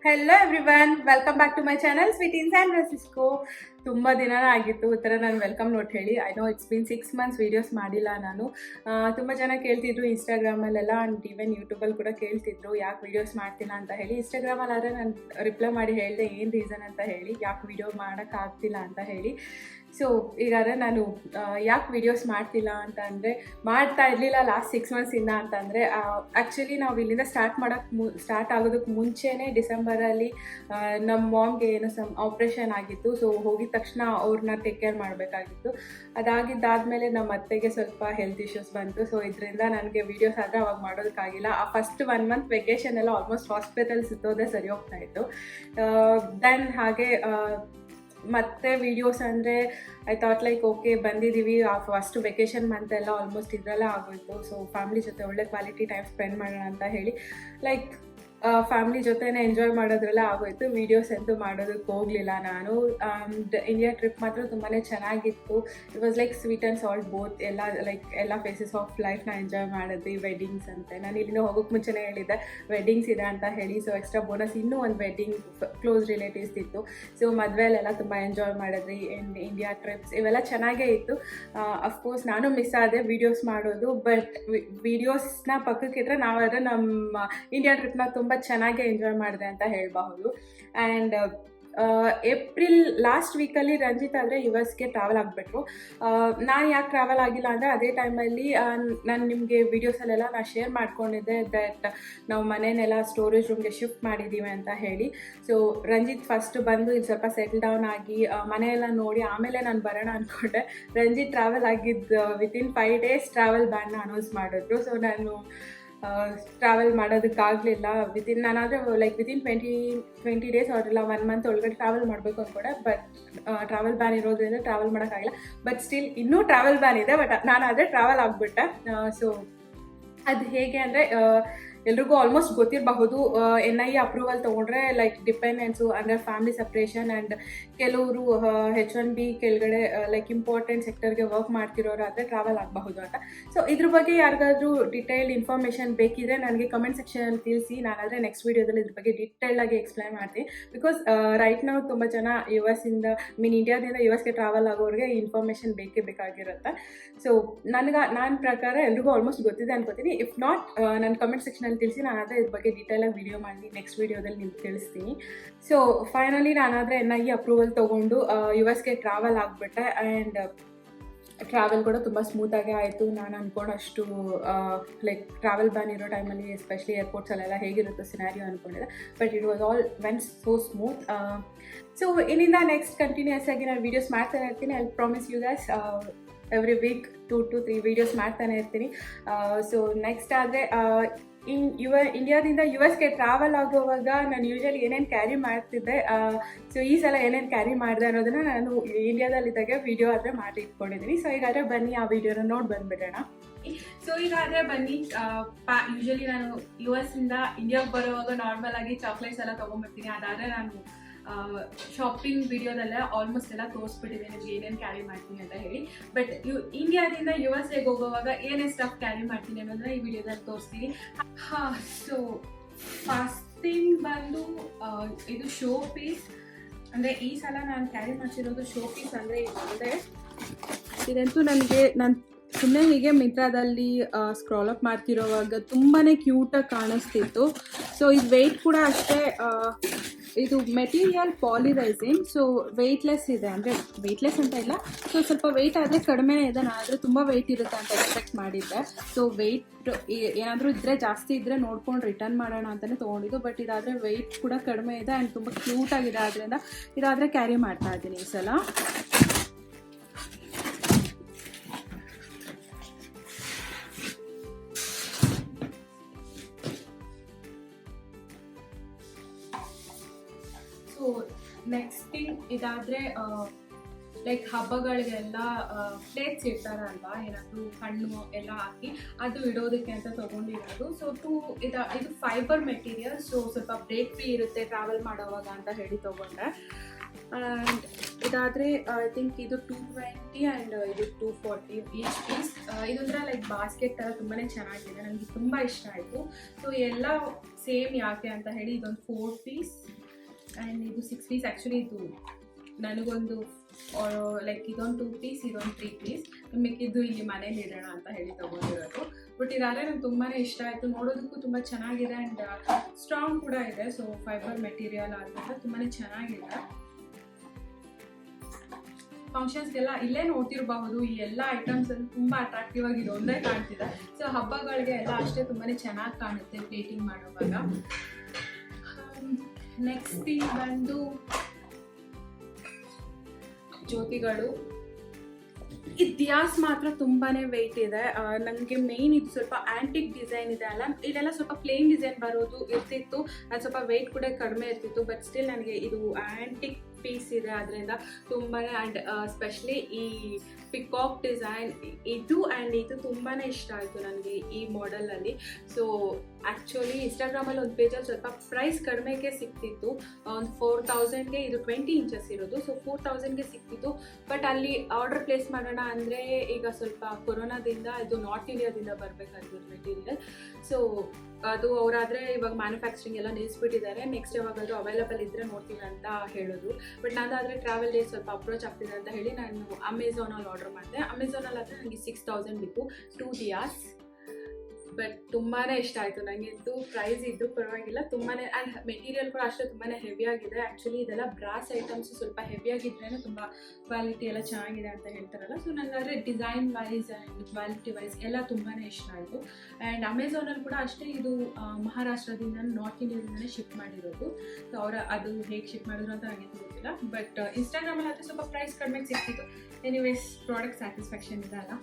Hello everyone, welcome back to my channel sweet San Francisco. ತುಂಬ ದಿನನೇ ಆಗಿತ್ತು ಈ ಥರ ನಾನು ವೆಲ್ಕಮ್ ನೋಟ್ ಹೇಳಿ. I know it's been 6 months videos ಮಾಡಿಲ್ಲ ನಾನು. ತುಂಬ ಜನ ಕೇಳ್ತಿದ್ರು ಇನ್ಸ್ಟಾಗ್ರಾಮಲ್ಲೆಲ್ಲ ಆ್ಯಂಡ್ ಈವನ್ ಯೂಟ್ಯೂಬಲ್ಲಿ ಕೂಡ ಕೇಳ್ತಿದ್ರು ಯಾಕೆ ವೀಡಿಯೋಸ್ ಮಾಡ್ತಿಲ್ಲ ಅಂತ ಹೇಳಿ. ಇನ್ಸ್ಟಾಗ್ರಾಮಲ್ಲಾದರೆ ನಾನು ರಿಪ್ಲೈ ಮಾಡಿ ಹೇಳಿದೆ ಏನು ರೀಸನ್ ಅಂತ ಹೇಳಿ, ಯಾಕೆ ವೀಡಿಯೋ ಮಾಡೋಕ್ಕಾಗ್ತಿಲ್ಲ ಅಂತ ಹೇಳಿ. ಸೊ ಈಗಾದರೆ ನಾನು ಯಾಕೆ ವೀಡಿಯೋಸ್ ಮಾಡ್ತಿಲ್ಲ ಅಂತ ಅಂದರೆ, ಮಾಡ್ತಾ ಇರಲಿಲ್ಲ ಲಾಸ್ಟ್ 6 months ಅಂತಂದರೆ, ಆ್ಯಕ್ಚುಲಿ ನಾವು ಇಲ್ಲಿಂದ ಸ್ಟಾರ್ಟ್ ಆಗೋದಕ್ಕೆ ಮುಂಚೆನೇ ಡಿಸೆಂಬರಲ್ಲಿ ನಮ್ಮ ಮಾಮ್ಗೆ ಏನೋ ಆಪ್ರೇಷನ್ ಆಗಿತ್ತು. ಸೊ ಹೋಗಿದ ತಕ್ಷಣ ಅವ್ರನ್ನ ಟೇಕ್ ಕೇರ್ ಮಾಡಬೇಕಾಗಿತ್ತು. ಅದಾಗಿದ್ದಾದಮೇಲೆ ನಮ್ಮ ಅತ್ತೆಗೆ ಸ್ವಲ್ಪ ಹೆಲ್ತ್ ಇಶ್ಯೂಸ್ ಬಂತು. ಸೊ ಇದರಿಂದ ನನಗೆ ವೀಡಿಯೋಸ್ ಆದರೆ ಅವಾಗ ಮಾಡೋದಕ್ಕಾಗಿಲ್ಲ. ಆ ಫಸ್ಟ್ 1 month ವೆಕೇಷನ್ ಎಲ್ಲ ಆಲ್ಮೋಸ್ಟ್ ಹಾಸ್ಪಿಟಲ್ ಸುತ್ತೋದೇ ಸರಿ ಹೋಗ್ತಾ ಇತ್ತು. ದೆನ್ ಹಾಗೆ ಮತ್ತೆ ವೀಡಿಯೋಸ್ ಅಂದರೆ ಐ ಥಾಟ್ ಲೈಕ್ ಓಕೆ ಬಂದಿದ್ದೀವಿ, ಆ ಫಸ್ಟ್ ವೆಕೇಷನ್ ಮಂತ್ ಎಲ್ಲ ಆಲ್ಮೋಸ್ಟ್ ಇದರಲ್ಲೇ ಆಗೋಯಿತು. ಸೊ ಫ್ಯಾಮಿಲಿ ಜೊತೆ ಒಳ್ಳೆ ಕ್ವಾಲಿಟಿ ಟೈಮ್ ಸ್ಪೆಂಡ್ ಮಾಡೋಣ ಅಂತ ಹೇಳಿ ಲೈಕ್ ಫ್ಯಾಮಿಲಿ ಜೊತೆನೇ ಎಂಜಾಯ್ ಮಾಡೋದ್ರಲ್ಲೇ ಆಗೋಯಿತು. ವೀಡಿಯೋಸ್ ಅಂತೂ ಮಾಡೋದಕ್ಕೆ ಹೋಗಲಿಲ್ಲ ನಾನು. ಇಂಡಿಯಾ ಟ್ರಿಪ್ ಮಾತ್ರ ತುಂಬಾ ಚೆನ್ನಾಗಿತ್ತು. It was like sweet and salt both. ಎಲ್ಲ ಫೇಸಸ್ ಆಫ್ ಲೈಫ್ನ ಎಂಜಾಯ್ ಮಾಡಿದ್ವಿ. ವೆಡ್ಡಿಂಗ್ಸ್ ಅಂತೆ ನಾನು ಇಲ್ಲಿಂದ ಹೋಗೋಕ್ಕೆ ಮುಂಚೆನೇ ಹೇಳಿದ್ದೆ ವೆಡ್ಡಿಂಗ್ಸ್ ಇದೆ ಅಂತ ಹೇಳಿ. ಸೊ ಎಕ್ಸ್ಟ್ರಾ ಬೋನಸ್ ಇನ್ನೂ ಒಂದು ವೆಡ್ಡಿಂಗ್ ಕ್ಲೋಸ್ ರಿಲೇಟಿವ್ಸ್ ಇತ್ತು. ಸೊ ಮದುವೆಲೆಲ್ಲ ತುಂಬ ಎಂಜಾಯ್ ಮಾಡಿದ್ವಿ. ಇಂಡಿಯಾ ಟ್ರಿಪ್ಸ್ ಇವೆಲ್ಲ ಚೆನ್ನಾಗೇ ಇತ್ತು. ಅಫ್ಕೋರ್ಸ್ ನಾನು ಮಿಸ್ ಆದೆ ವೀಡಿಯೋಸ್ ಮಾಡೋದು. ಬಟ್ ವೀಡಿಯೋಸ್ನ ಪಕ್ಕಕ್ಕಿಟ್ರೆ ನಾವಾದರೆ ನಮ್ಮ ಇಂಡಿಯಾ ಟ್ರಿಪ್ನ ತುಂಬ ಚೆನ್ನಾಗೇ ಎಂಜಾಯ್ ಮಾಡಿದೆ ಅಂತ ಹೇಳಬಹುದು. ಆ್ಯಂಡ್ ಏಪ್ರಿಲ್ ಲಾಸ್ಟ್ ವೀಕಲ್ಲಿ ರಂಜಿತ್ ಆದರೆ US ಗೆ ಟ್ರಾವೆಲ್ ಆಗಿಬಿಟ್ರು. ನಾನು ಯಾಕೆ ಟ್ರಾವೆಲ್ ಆಗಿಲ್ಲ ಅಂದರೆ, ಅದೇ ಟೈಮಲ್ಲಿ ನಾನು ನಿಮಗೆ ವೀಡಿಯೋಸಲ್ಲೆಲ್ಲ ನಾನು ಶೇರ್ ಮಾಡ್ಕೊಂಡಿದ್ದೆ ದಟ್ ನಾವು ಮನೆಯನ್ನೆಲ್ಲ ಸ್ಟೋರೇಜ್ ರೂಮ್ಗೆ ಶಿಫ್ಟ್ ಮಾಡಿದ್ದೀವಿ ಅಂತ ಹೇಳಿ. ಸೊ ರಂಜಿತ್ ಫಸ್ಟ್ ಬಂದು ಇಲ್ಲಿ ಸ್ವಲ್ಪ ಸೆಟಲ್ ಡೌನ್ ಆಗಿ ಮನೆಯೆಲ್ಲ ನೋಡಿ ಆಮೇಲೆ ನಾನು ಬರೋಣ ಅಂದ್ಕೊಂಡೆ. ರಂಜಿತ್ ಟ್ರಾವೆಲ್ ಆಗಿದ್ದು ವಿತಿನ್ 5 days ಟ್ರಾವೆಲ್ ಬ್ಯಾನ್ನ ಅನೌನ್ಸ್ ಮಾಡಿದ್ರು. ಸೊ ನಾನು ಟ್ರಾವೆಲ್ ಮಾಡೋದಕ್ಕಾಗಲಿಲ್ಲ. ನಾನಾದರೆ ವಿತಿನ್ 20 days ಅವರೆಲ್ಲ 1 month ಒಳಗಡೆ ಟ್ರಾವೆಲ್ ಮಾಡಬೇಕು ಅಂದ್ಕೊಂಡೆ. ಬಟ್ ಟ್ರಾವೆಲ್ ಬ್ಯಾನ್ ಇರೋದ್ರಿಂದ ಟ್ರಾವೆಲ್ ಮಾಡೋಕ್ಕಾಗಿಲ್ಲ. ಬಟ್ ಸ್ಟಿಲ್ ಇನ್ನೂ ಟ್ರಾವೆಲ್ ಬ್ಯಾನ್ ಇದೆ. ಬಟ್ ನಾನಾದರೆ ಟ್ರಾವೆಲ್ ಆಗಿಬಿಟ್ಟೆ. ಸೊ ಅದು ಹೇಗೆ ಅಂದರೆ, ಎಲ್ರಿಗೂ ಆಲ್ಮೋಸ್ಟ್ ಗೊತ್ತಿರಬಹುದು, NIA ಅಪ್ರೂವಲ್ ತೊಗೊಂಡ್ರೆ ಲೈಕ್ ಡಿಪೆಂಡೆನ್ಸು ಅಂದರೆ ಫ್ಯಾಮಿಲಿ ಸಪ್ರೇಷನ್ ಆ್ಯಂಡ್ ಕೆಲವರು H1B ಕೆಳಗಡೆ ಲೈಕ್ ಇಂಪಾರ್ಟೆಂಟ್ ಸೆಕ್ಟರ್ಗೆ ವರ್ಕ್ ಮಾಡ್ತಿರೋರಾದರೆ ಟ್ರಾವೆಲ್ ಆಗಬಹುದು ಅಂತ. ಸೊ ಇದ್ರ ಬಗ್ಗೆ ಯಾರಿಗಾದ್ರೂ ಡಿಟೇಲ್ಡ್ ಇನ್ಫಾರ್ಮೇಷನ್ ಬೇಕಿದ್ರೆ ನನಗೆ ಕಮೆಂಟ್ ಸೆಕ್ಷನಲ್ಲಿ ತಿಳಿಸಿ. ನಾನಾದರೆ ನೆಕ್ಸ್ಟ್ ವೀಡಿಯೋದಲ್ಲಿ ಇದ್ರ ಬಗ್ಗೆ ಡೀಟೇಲ್ಡಾಗಿ ಎಕ್ಸ್ಪ್ಲೈನ್ ಮಾಡ್ತೀನಿ. ಬಿಕಾಸ್ ರೈಟ್ ನಾವು ತುಂಬ ಜನ ಇಂಡಿಯಾದಿಂದ US ಗೆ ಟ್ರಾವೆಲ್ ಆಗೋರಿಗೆ ಇನ್ಫಾರ್ಮೇಷನ್ ಬೇಕೇ ಬೇಕಾಗಿರುತ್ತೆ. ಸೊ ನನ್ನ ಪ್ರಕಾರ ಎಲ್ರಿಗೂ ಆಲ್ಮೋಸ್ಟ್ ಗೊತ್ತಿದೆ ಅನ್ಕೋತೀನಿ. ಇಫ್ ನಾಟ್ ನನ್ನ ಕಮೆಂಟ್ ಸೆಕ್ಷನಲ್ಲಿ ತಿಳಿಸಿ. ನಾನಾದರೆ ಇದ್ರ ಬಗ್ಗೆ ಡೀಟೇಲಾಗಿ ವಿಡಿಯೋ ಮಾಡಿ ನೆಕ್ಸ್ಟ್ ವೀಡಿಯೋದಲ್ಲಿ ನಿಮ್ಗೆ ತಿಳಿಸ್ತೀನಿ. ಸೊ ಫೈನಲಿ ನಾನಾದರೆ NIA ಅಪ್ರೂವಲ್ ತೊಗೊಂಡು US ಗೆ ಟ್ರಾವೆಲ್ ಆಗಿಬಿಟ್ಟೆ. ಆ್ಯಂಡ್ ಟ್ರಾವೆಲ್ ಕೂಡ ತುಂಬ ಸ್ಮೂತಾಗೇ ಆಯಿತು. ನಾನು ಅಂದ್ಕೊಂಡಷ್ಟು ಲೈಕ್ ಟ್ರಾವೆಲ್ ಬ್ಯಾನ್ ಇರೋ ಟೈಮಲ್ಲಿ ಎಸ್ಪೆಷಲಿ ಏರ್ಪೋರ್ಟ್ಸಲ್ಲೆಲ್ಲ ಹೇಗಿರುತ್ತೋ ಸಿನಾರಿಯೋ ಅಂದ್ಕೊಂಡಿದ್ದೆ. But it was all went so smooth. So ಇನ್ನಿಂದ ನೆಕ್ಸ್ಟ್ ಕಂಟಿನ್ಯೂಸ್ ಆಗಿ ನಾನು ವೀಡಿಯೋಸ್ ಮಾಡ್ತಾನೆ ಇರ್ತೀನಿ. I promise you guys every week 2 to 3 videos ಮಾಡ್ತಾನೆ ಇರ್ತೀನಿ. ಸೊ ನೆಕ್ಸ್ಟ್ ಆದರೆ ಇಂಡಿಯಾದಿಂದ US ಗೆ ಟ್ರಾವೆಲ್ ಆಗುವಾಗ ನಾನು ಯೂಶಲಿ ಏನೇನು ಕ್ಯಾರಿ ಮಾಡ್ತಿದ್ದೆ, ಸೊ ಈ ಸಲ ಏನೇನು ಕ್ಯಾರಿ ಮಾಡಿದೆ ಅನ್ನೋದನ್ನು ನಾನು ಇಂಡಿಯಾದಲ್ಲಿದ್ದಾಗ ವೀಡಿಯೋ ಆದರೆ ಮಾಡಿ ಇಟ್ಕೊಂಡಿದ್ದೀನಿ. ಸೊ ಈಗಾದರೆ ಬನ್ನಿ ಆ ವಿಡಿಯೋನ ನೋಡಿ ಬಂದುಬಿಡೋಣ. ಸೊ ಈಗಾದರೆ ಬನ್ನಿ, ಯೂಶಲಿ ನಾನು US ಇಂದ ಇಂಡಿಯಾಗೆ ಬರುವಾಗ ನಾರ್ಮಲ್ ಆಗಿ ಚಾಕ್ಲೇಟ್ಸ್ ಎಲ್ಲ ತೊಗೊಂಡ್ಬರ್ತೀನಿ. ಅದಾದರೆ ನಾನು ಶಾಪಿಂಗ್ ವಿಡಿಯೋದಲ್ಲೇ ಆಲ್ಮೋಸ್ಟ್ ಎಲ್ಲ ತೋರಿಸ್ಬಿಟ್ಟಿದೆ ನಿಮ್ಗೆ ಏನೇನು ಕ್ಯಾರಿ ಮಾಡ್ತೀನಿ ಅಂತ ಹೇಳಿ. ಬಟ್ ಇಂಡಿಯಾದಿಂದ US ಗೆ ಹೋಗುವಾಗ ಏನೇ ಸ್ಟಫ್ ಕ್ಯಾರಿ ಮಾಡ್ತೀನಿ ಅನ್ನೋದನ್ನ ಈ ವಿಡಿಯೋದಲ್ಲಿ ತೋರಿಸ್ತೀನಿ. ಸೊ ಫಸ್ಟ್ ಥಿಂಗ್ ಬಂದು ಇದು ಶೋ ಪೀಸ್. ಅಂದರೆ ಈ ಸಲ ನಾನು ಕ್ಯಾರಿ ಮಾಡ್ತಿರೋದು ಶೋ ಪೀಸ್ ಅಂದರೆ ಇದಂತೂ ನಾನು ಸುಮ್ಮನೆ ಹೀಗೆ ಮಿಂತ್ರಾದಲ್ಲಿ ಸ್ಕ್ರಾಲ್ ಅಪ್ ಮಾಡ್ತಿರೋವಾಗ ತುಂಬಾ ಕ್ಯೂಟಾಗಿ ಕಾಣಿಸ್ತಿತ್ತು. ಸೊ ಇದು ವೆಯ್ಟ್ ಕೂಡ ಅಷ್ಟೇ. ಇದು ಮೆಟೀರಿಯಲ್ ಪಾಲಿರೈಸಿನ್. ಸೊ ವೆಯ್ಟ್ಲೆಸ್ ಇದೆ, ಅಂದರೆ ವೆಯ್ಟ್ಲೆಸ್ ಅಂತ ಇಲ್ಲ, ಸೊ ಸ್ವಲ್ಪ ವೆಯ್ಟ್ ಆದರೆ ಕಡಿಮೆನೇ ಇದೆ. ನಾನು ಆದರೆ ತುಂಬ ವೆಯ್ಟ್ ಇರುತ್ತೆ ಅಂತ ಎಕ್ಸ್ಪೆಕ್ಟ್ ಮಾಡಿದ್ದೆ. ಸೊ ವೆಯ್ಟ್ ಏನಾದರೂ ಇದ್ದರೆ ಜಾಸ್ತಿ ಇದ್ದರೆ ನೋಡ್ಕೊಂಡು ರಿಟರ್ನ್ ಮಾಡೋಣ ಅಂತಲೇ ತೊಗೊಂಡಿದ್ದು. ಬಟ್ ಇದಾದರೆ ವೆಯ್ಟ್ ಕೂಡ ಕಡಿಮೆ ಇದೆ ಆ್ಯಂಡ್ ತುಂಬ ಕ್ಯೂಟಾಗಿದೆ. ಆದ್ದರಿಂದ ಇದಾದರೆ ಕ್ಯಾರಿ ಮಾಡ್ತಾ ಇದ್ದೀನಿ ಈ ಸಲ. ಸೊ ನೆಕ್ಸ್ಟ್ ಥಿಂಗ್ ಇದಾದರೆ ಲೈಕ್ ಹಬ್ಬಗಳಿಗೆಲ್ಲ ಪ್ಲೇಟ್ಸ್ ಇರ್ತಾರಲ್ವಾ, ಏನಾದರೂ ಹಣ್ಣು ಎಲ್ಲ ಹಾಕಿ ಅದು ಇಡೋದಕ್ಕೆ ಅಂತ ತೊಗೊಂಡಿರೋದು. ಸೊ ಇದು ಫೈಬರ್ ಮೆಟೀರಿಯಲ್. ಸೊ ಸ್ವಲ್ಪ ಬ್ರೇಕ್ ಫ್ರೀ ಇರುತ್ತೆ ಟ್ರಾವೆಲ್ ಮಾಡೋವಾಗ ಅಂತ ಹೇಳಿ ತೊಗೊಂಡೆ. ಆ್ಯಂಡ್ ಇದಾದರೆ ಐ ಥಿಂಕ್ ಇದು 220 ಆ್ಯಂಡ್ ಇದು 240 ಈಚ್ ಪೀಸ್. ಇದೊಂಥರ ಲೈಕ್ ಬಾಸ್ಕೆಟ್ ಥರ ತುಂಬಾ ಚೆನ್ನಾಗಿದೆ, ನನಗೆ ತುಂಬ ಇಷ್ಟ ಆಯಿತು. ಸೊ ಎಲ್ಲ ಸೇಮ್ ಯಾಕೆ ಅಂತ ಹೇಳಿ ಇದೊಂದು 4 ಪೀಸ್ ಆ್ಯಂಡ್ ಇದು 6 ಪೀಸ್. ಆ್ಯಕ್ಚುಲಿ ಇದು ನನಗೊಂದು ಲೈಕ್ ಇದೊಂದು 2 ಪೀಸ್, ಇದೊಂದು 3 ಪೀಸ್, ಮಿಕ್ಕಿದ್ದು ಇಲ್ಲಿ ಮನೇಲಿ ಇಡೋಣ ಅಂತ ಹೇಳಿ ತೊಗೊಂಡಿರೋದು. ಬಟ್ ಇದಾದರೆ ನಂಗೆ ತುಂಬಾ ಇಷ್ಟ ಆಯಿತು, ನೋಡೋದಕ್ಕೂ ತುಂಬ ಚೆನ್ನಾಗಿದೆ ಆ್ಯಂಡ್ ಸ್ಟ್ರಾಂಗ್ ಕೂಡ ಇದೆ. ಸೊ ಫೈಬರ್ ಮೆಟೀರಿಯಲ್ ಆದ್ದರಿಂದ ತುಂಬಾ ಚೆನ್ನಾಗಿದೆ. ಫಂಕ್ಷನ್ಸ್ಗೆಲ್ಲ ಇಲ್ಲೇ ನೋಡ್ತಿರಬಹುದು, ಈ ಎಲ್ಲ ಐಟಮ್ಸ್ ಅಲ್ಲಿ ತುಂಬ ಅಟ್ರಾಕ್ಟಿವ್ ಆಗಿ ಒಂದೇ ಕಾಣ್ತಿದೆ. ಸೊ ಹಬ್ಬಗಳಿಗೆ ಎಲ್ಲ ಅಷ್ಟೇ ತುಂಬಾ ಚೆನ್ನಾಗಿ ಕಾಣುತ್ತೆ ಪ್ಲೇಟಿಂಗ್ ಮಾಡುವಾಗ. ನೆಕ್ಸ್ಟ್ ಥಿಂಗ್ ಬಂದು ಜ್ಯೋತಿಗಳು. ಇತಿಹಾಸ ಮಾತ್ರ ತುಂಬಾ ವೆಯ್ಟ್ ಇದೆ. ನನಗೆ ಮೇಯ್ನ್ ಇದು ಸ್ವಲ್ಪ ಆ್ಯಂಟಿಕ್ ಡಿಸೈನ್ ಇದೆ ಅಲ್ಲ, ಇಲ್ಲೆಲ್ಲ ಸ್ವಲ್ಪ ಪ್ಲೇನ್ ಡಿಸೈನ್ ಬರೋದು ಇರ್ತಿತ್ತು, ಅದು ಸ್ವಲ್ಪ ವೆಯ್ಟ್ ಕೂಡ ಕಡಿಮೆ ಇರ್ತಿತ್ತು. ಬಟ್ ಸ್ಟಿಲ್ ನನಗೆ ಇದು ಆ್ಯಂಟಿಕ್ ಪೀಸ್ ಇದೆ, ಅದರಿಂದ ತುಂಬಾ ಆ್ಯಂಡ್ ಸ್ಪೆಷಲಿ ಈ ಪಿಕಾಕ್ ಡಿಸೈನ್ ಇದು ಆ್ಯಂಡ್ ಇದು ತುಂಬಾ ಇಷ್ಟ ಆಯಿತು ನನಗೆ ಈ ಮಾಡೆಲಲ್ಲಿ. ಸೊ ಆ್ಯಕ್ಚುಲಿ ಇನ್ಸ್ಟಾಗ್ರಾಮಲ್ಲಿ ಒಂದು ಪೇಜಲ್ಲಿ ಸ್ವಲ್ಪ ಪ್ರೈಸ್ ಕಡಿಮೆಗೆ ಸಿಗ್ತಿತ್ತು, ಒಂದು 4000ಗೆ ಇದು 20 ಇಂಚಸ್ ಇರೋದು. ಸೊ 4000ಗೆ ಸಿಗ್ತಿತ್ತು. ಬಟ್ ಅಲ್ಲಿ ಆರ್ಡರ್ ಪ್ಲೇಸ್ ಮಾಡೋಣ ಅಂದರೆ ಈಗ ಸ್ವಲ್ಪ ಕೊರೋನಾದಿಂದ ಇದು ನಾರ್ತ್ ಇಂಡಿಯಾದಿಂದ ಬರಬೇಕಾಗಿತ್ತು ಮೆಟೀರಿಯಲ್. ಸೊ ಅದು ಅವರಾದರೆ ಇವಾಗ ಮ್ಯಾನುಫ್ಯಾಕ್ಚರಿಂಗ್ ಎಲ್ಲ ನಿಲ್ಲಿಸ್ಬಿಟ್ಟಿದ್ದಾರೆ. ನೆಕ್ಸ್ಟ್ ಯಾವಾಗಾದರೂ ಅವೈಲಬಲ್ ಇದ್ದರೆ ನೋಡ್ತೀವಿ ಅಂತ ಹೇಳೋದು. ಬಟ್ ನಾನಾದರೆ ಟ್ರಾವೆಲ್ ಡೇಸ್ ಸ್ವಲ್ಪ ಅಪ್ರೋಚ್ ಆಗ್ತಿದೆ ಅಂತ ಹೇಳಿ ನಾನು ಅಮೆಝಾನಲ್ಲಿ ಆರ್ಡರ್ ಮಾಡಿದೆ. ಅಮೆಝಾನಲ್ಲಿ ಆದರೆ ನನಗೆ 6000 ಬಿತ್ತು 2 ದಿಯಾಸ್. ಬಟ್ ತುಂಬಾ ಇಷ್ಟ ಆಯಿತು ನನಗೆ. ಇದು ಪ್ರೈಸ್ ಇದ್ದು ಪರವಾಗಿಲ್ಲ, ತುಂಬಾ ಆ್ಯಂಡ್ ಮೆಟೀರಿಯಲ್ ಕೂಡ ಅಷ್ಟೇ ತುಂಬಾ ಹೆವಿಯಾಗಿದೆ. ಆ್ಯಕ್ಚುಲಿ ಇದೆಲ್ಲ ಬ್ರಾಸ್ ಐಟಮ್ಸ್ ಸ್ವಲ್ಪ ಹೆವಿಯಾಗಿದ್ರೇ ತುಂಬ ಕ್ವಾಲಿಟಿ ಎಲ್ಲ ಚೆನ್ನಾಗಿದೆ ಅಂತ ಹೇಳ್ತಾರಲ್ಲ. ಸೊ ನನಗಾದರೆ design wise and quality wise ಎಲ್ಲ ತುಂಬಾ ಇಷ್ಟ ಆಯಿತು. ಆ್ಯಂಡ್ ಅಮೆಝಾನಲ್ಲಿ ಕೂಡ ಅಷ್ಟೇ ಇದು ಮಹಾರಾಷ್ಟ್ರದಿಂದ ನಾರ್ತ್ ಇಂಡಿಯಾದಿಂದಲೇ ಶಿಪ್ ಮಾಡಿರೋದು. ಸೊ ಅದು ಹೇಗೆ ಶಿಪ್ ಮಾಡಿದ್ರು ಅಂತ ನನಗೆ ಗೊತ್ತಿಲ್ಲ. ಬಟ್ ಇನ್ಸ್ಟಾಗ್ರಾಮಲ್ಲಿ ಆದರೆ ಸ್ವಲ್ಪ ಪ್ರೈಸ್ ಕಡಿಮೆಗೆ ಸಿಗ್ತಿತ್ತು. ಎನಿವೇಸ್ ಪ್ರಾಡಕ್ಟ್ ಸ್ಯಾಟಿಸ್ಫ್ಯಾಕ್ಷನ್ ಇದೆ ಅಲ್ಲ.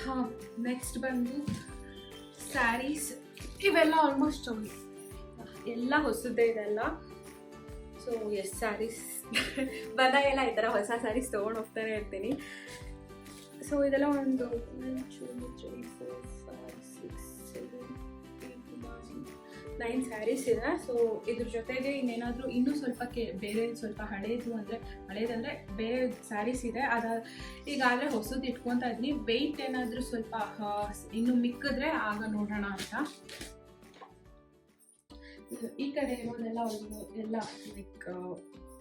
ಹಾಂ, ನೆಕ್ಸ್ಟ್ ಬಂದು ಸ್ಯಾರೀಸ್. ಇವೆಲ್ಲ ಆಲ್ಮೋಸ್ಟ್ ಎಲ್ಲ ಹೊಸದೇ ಇದೆಲ್ಲ. ಸೊ ಎಸ್, ಸ್ಯಾರೀಸ್ ಬಂದಾಗೆಲ್ಲ ಈ ಥರ ಹೊಸ ಸ್ಯಾರೀಸ್ ತೊಗೊಂಡು ಹೋಗ್ತಾನೆ ಇರ್ತೀನಿ. ಸೊ ಇದೆಲ್ಲ ಒಂದು 1 2 3 4 5 6 7 8 9 ಸ್ಯಾರೀಸ್ ಇದೆ. ಸೊ ಇದ್ರ ಜೊತೆಗೆ ಇನ್ನೇನಾದರೂ ಇನ್ನೂ ಸ್ವಲ್ಪ ಬೇರೆ ಸ್ವಲ್ಪ ಹಳೇದಂದರೆ ಬೇರೆ ಸ್ಯಾರೀಸ್ ಇದೆ. ಈಗಾಗಲೇ ಹೊಸದು ಇಟ್ಕೊತಾ ಇದ್ದೀನಿ. ವೆಯ್ಟ್ ಏನಾದರೂ ಸ್ವಲ್ಪ ಇನ್ನೂ ಮಿಕ್ಕಿದ್ರೆ ಆಗ ನೋಡೋಣ ಅಂತ. ಈ ಕಡೆ ಇರೋದೆಲ್ಲ ಎಲ್ಲ ಲೈಕ್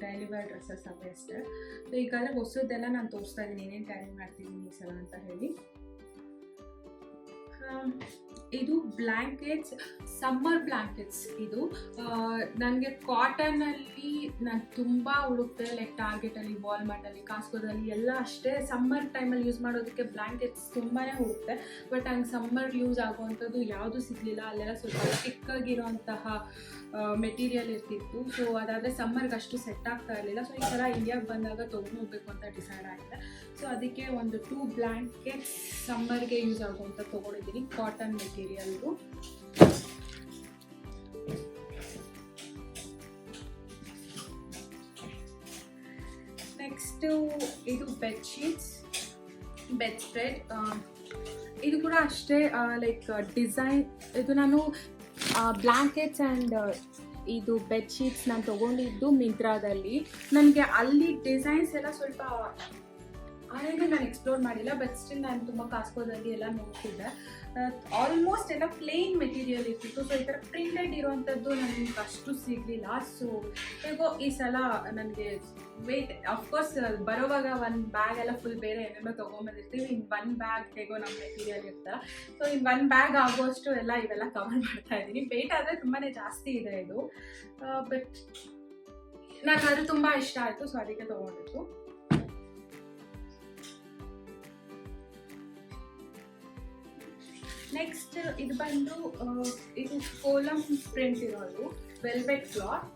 ಡೈಲಿ ವೇರ್ ಡ್ರೆಸ್ಸಸ್ ಅವೇ ಅಷ್ಟೇ. ಸೊ ಈಗಾಗಲೇ ಹೊಸದೆಲ್ಲ ನಾನು ತೋರಿಸ್ತಾ ಇದ್ದೀನಿ ಏನೇನು ಕ್ಯಾರಿ ಮಾಡ್ತಿದ್ದೀನಿ ಈ ಸಲ ಅಂತ ಹೇಳಿ. ಇದು ಬ್ಲ್ಯಾಂಕೆಟ್ಸ್, ಸಮ್ಮರ್ ಬ್ಲ್ಯಾಂಕೆಟ್ಸ್. ಇದು ನನಗೆ ಕಾಟನಲ್ಲಿ ನಾನು ತುಂಬ ಹುಡುಕ್ತೆ, ಲೈಕ್ ಟಾರ್ಗೆಟಲ್ಲಿ, ವಾಲ್ಮಾರ್ಟಲ್ಲಿ, ಕಾಸ್ಕೋದಲ್ಲಿ ಎಲ್ಲ ಅಷ್ಟೇ ಸಮ್ಮರ್ ಟೈಮಲ್ಲಿ ಯೂಸ್ ಮಾಡೋದಕ್ಕೆ ಬ್ಲ್ಯಾಂಕೆಟ್ಸ್ ತುಂಬಾ ಹುಡುಕ್ತೆ. ಬಟ್ ಹಂಗೆ ಸಮ್ಮರ್ ಯೂಸ್ ಆಗುವಂಥದ್ದು ಯಾವುದೂ ಸಿಗಲಿಲ್ಲ. ಅಲ್ಲೆಲ್ಲ ಸ್ವಲ್ಪ ಚಿಕ್ಕಾಗಿರೋಂತಹ ಮೆಟೀರಿಯಲ್ ಇರ್ತಿತ್ತು. ಸೊ ಅದಾದರೆ ಸಮ್ಮರ್ಗೆ ಅಷ್ಟು ಸೆಟ್ ಆಗ್ತಾ ಇರಲಿಲ್ಲ. ಸೊ ಈ ಥರ ಇಂಡಿಯಾಗೆ ಬಂದಾಗ ತೊಗೊಂಡು ಹೋಗಬೇಕು ಅಂತ ಡಿಸೈಡ್ ಆಗಿದೆ. ಸೊ ಅದಕ್ಕೆ ಒಂದು 2 ಬ್ಲ್ಯಾಂಕೆಟ್ಸ್ ಸಮ್ಮರ್ಗೆ ಯೂಸ್ ಆಗುವಂಥ ತೊಗೊಂಡಿದ್ದೀನಿ, ಕಾಟನ್ ಮೆಟೀರಿಯಲ್ದು. ನೆಕ್ಸ್ಟು ಇದು ಬೆಡ್ಶೀಟ್ಸ್, ಬೆಡ್ ಸ್ಪ್ರೆಡ್. ಇದು ಕೂಡ ಅಷ್ಟೇ ಲೈಕ್ ಡಿಸೈನ್. ಇದು ನಾನು ಬ್ಲ್ಯಾಂಕೆಟ್ಸ್ ಆ್ಯಂಡ್ ಇದು ಬೆಡ್ಶೀಟ್ಸ್ ನಾನು ತೊಗೊಂಡಿದ್ದು ಮಿಂತ್ರಾದಲ್ಲಿ. ನನಗೆ ಅಲ್ಲಿ ಡಿಸೈನ್ಸ್ ಎಲ್ಲ ಸ್ವಲ್ಪ ಹಾಗೆ ನಾನು ಎಕ್ಸ್ಪ್ಲೋರ್ ಮಾಡಿಲ್ಲ. ಬಟ್ ಸ್ಟಿಲ್ ನಾನು ತುಂಬ ಕಾಸ್ಕೋದಲ್ಲಿ ಎಲ್ಲ ನೋಡ್ತಿದ್ದೆ. ಆಲ್ಮೋಸ್ಟ್ ಎಲ್ಲ ಪ್ಲೇನ್ ಮೆಟೀರಿಯಲ್ ಇರ್ತಿತ್ತು. ಸೊ ಈ ಥರ ಪ್ರಿಂಟೆಡ್ ಇರೋವಂಥದ್ದು ನನಗೆ ಅಷ್ಟು ಸಿಗಲಿಲ್ಲ. ಸೊ ಹೇಗೋ ಈ ಸಲ ನನಗೆ ವೆಯ್ಟ್, ಅಫ್ಕೋರ್ಸ್ ಬರೋವಾಗ ಒಂದು ಬ್ಯಾಗ್ ಎಲ್ಲ ಫುಲ್ ಬೇರೆ ಏನೇನೋ ತೊಗೊಂಬಂದಿರ್ತೀವಿ. ಇನ್ನು 1 ಬ್ಯಾಗ್ ಹೇಗೋ ನಮ್ಮ ಮೆಟೀರಿಯಲ್ ಇರ್ತಾರೆ. ಸೊ ಇನ್ನು 1 ಬ್ಯಾಗ್ ಆಗೋಷ್ಟು ಇವೆಲ್ಲ ಕವರ್ ಮಾಡ್ತಾ ಇದ್ದೀನಿ. ವೆಯ್ಟ್ ಆದರೆ ತುಂಬಾ ಜಾಸ್ತಿ ಇದೆ ಇದು. ಬಟ್ ನನಗೆ ಅದು ತುಂಬ ಇಷ್ಟ ಆಯಿತು. ಸೊ ಅದಕ್ಕೆ ತೊಗೊಂಡಿತ್ತು. ನೆಕ್ಸ್ಟ್ ಇದು ಬಂದು ಇದು ಕೋಲಮ್ ಪ್ರಿಂಟ್ ಇರೋದು ವೆಲ್ವೆಟ್ ಕ್ಲಾತ್.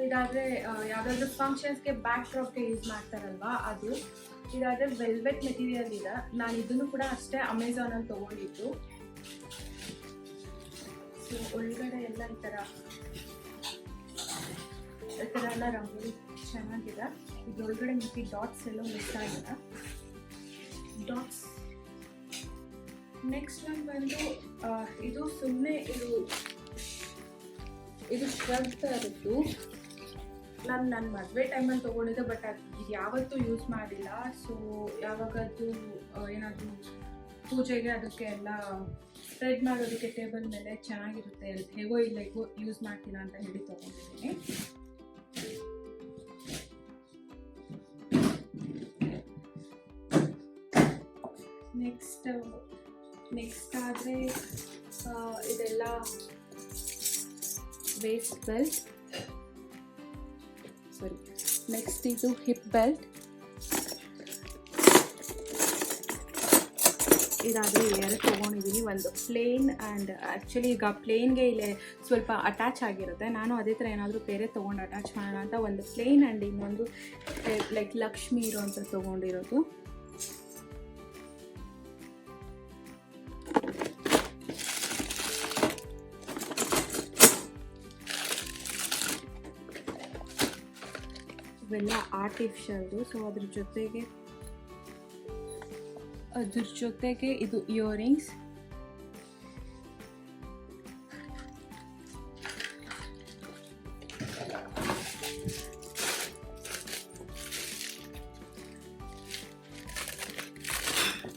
ಇದಾದರೆ ಯಾವುದಾದ್ರೂ ಫಂಕ್ಷನ್ಸ್ಗೆ ಬ್ಯಾಕ್ ಡ್ರಾಪ್ಗೆ ಯೂಸ್ ಮಾಡ್ತಾರಲ್ವಾ ಅದು. ಇದಾದರೆ ವೆಲ್ವೆಟ್ ಮೆಟೀರಿಯಲ್ ಇದೆ. ನಾನು ಇದನ್ನು ಕೂಡ ಅಷ್ಟೇ ಅಮೆಝಾನಲ್ಲಿ ತೊಗೊಂಡಿದ್ದು. ಸೊ ಒಳಗಡೆ ಎಲ್ಲ ಈ ಥರ ಎಲ್ಲ ರಂಗೋಲಿ ಚೆನ್ನಾಗಿದೆ. ಇದ್ರೊಳಗಡೆ ಮಿಕ್ಕಿ ಡಾಟ್ಸ್ ಎಲ್ಲ ಮಿಸ್ ಆಗಿದೆ, ಡಾಟ್ಸ್. ನೆಕ್ಸ್ಟ್ ಒಂದು ಬಂದು ಇದು ಸುಮ್ಮನೆ ಇದು ಇದು ಶ್ರಗ್ ಥರದ್ದು. ನಾನು ನನ್ನ ಮದುವೆ ಟೈಮಲ್ಲಿ ತೊಗೊಂಡಿದ್ದೆ, ಬಟ್ ಇದು ಯಾವತ್ತೂ ಯೂಸ್ ಮಾಡಿಲ್ಲ. ಸೊ ಯಾವಾಗದ್ದು ಏನಾದರೂ ಪೂಜೆಗೆ ಅದಕ್ಕೆ ಎಲ್ಲ ಸ್ಪ್ರೆಡ್ ಮಾಡೋದಕ್ಕೆ ಟೇಬಲ್ ಮೇಲೆ ಚೆನ್ನಾಗಿರುತ್ತೆ, ಹೇಗೋ ಇಲ್ಲ ಹೇಗೋ ಯೂಸ್ ಮಾಡ್ತೀರಾ ಅಂತ ಹೇಳಿ ತೊಗೊಂಡಿದ್ದೀನಿ. ನೆಕ್ಸ್ಟ್ ಆದರೆ ಇದೆಲ್ಲ ವೇಸ್ಟ್ ಬೆಲ್ಟ್, ನೆಕ್ಸ್ಟ್ ಇದು ಹಿಪ್ ಬೆಲ್ಟ್. ಇದಾದರೆ ಎರಡು ತೊಗೊಂಡಿದ್ದೀನಿ, ಒಂದು ಪ್ಲೇನ್ ಆ್ಯಂಡ್ ಆ್ಯಕ್ಚುಲಿ ಈಗ ಪ್ಲೇನ್ಗೆ ಇಲ್ಲೇ ಸ್ವಲ್ಪ ಅಟ್ಯಾಚ್ ಆಗಿರುತ್ತೆ. ನಾನು ಅದೇ ಥರ ಏನಾದರೂ ಬೇರೆ ತೊಗೊಂಡು ಅಟ್ಯಾಚ್ ಮಾಡೋಣ ಅಂತ ಒಂದು ಪ್ಲೇನ್ ಆ್ಯಂಡ್ ಇನ್ನೊಂದು ಲೈಕ್ ಲಕ್ಷ್ಮಿ ಇರೋಂಥ ತೊಗೊಂಡಿರೋದು. ಇವೆಲ್ಲ ಆರ್ಟಿಫಿಷಿಯಲ್ದು. ಸೊ ಅದ್ರ ಜೊತೆಗೆ ಇದು ಇಯರಿಂಗ್ಸ್.